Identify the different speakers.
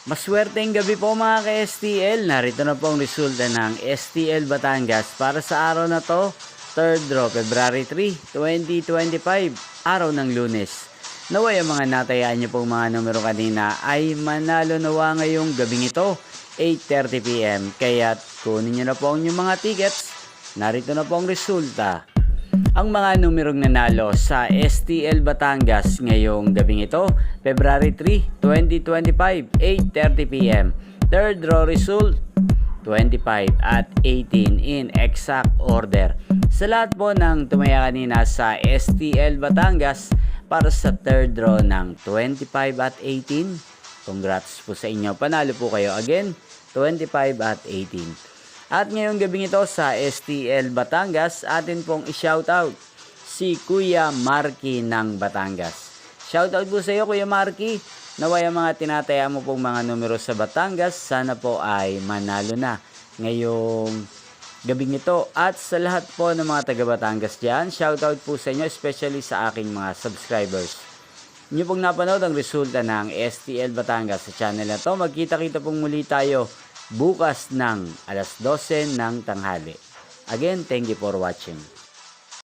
Speaker 1: Maswerteng gabi po mga ka-STL. Narito na po ang resulta ng STL Batangas para sa araw na to, 3rd draw, February 3, 2025, araw ng Lunes. Naway ang mga natayaan niyo pong mga numero kanina ay manalo nawa ngayong gabing ito, 8:30 PM. Kaya't kunin niyo na po ang inyong mga tickets. Narito na po ang resulta. Ang mga numerong nanalo sa STL Batangas ngayong gabing ito, February 3, 2025, 8:30 PM. Third draw result, 25 at 18 in exact order. Sa lahat po ng tumaya kanina sa STL Batangas para sa third draw ng 25 at 18, congrats po sa inyo. Panalo po kayo again, 25 at 18. At ngayong gabing ito sa STL Batangas, atin pong i-shoutout si Kuya Marky ng Batangas. Shoutout po sa iyo Kuya Marky. Naway ang mga tinataya mo pong mga numero sa Batangas, sana po ay manalo na ngayong gabing ito. At sa lahat po ng mga taga Batangas dyan, shoutout po sa inyo, especially sa aking mga subscribers. Inyo pong napanood ang resulta ng STL Batangas sa channel na to. Magkita-kita pong muli tayo bukas ng alas 12 ng tanghali. Again, thank you for watching.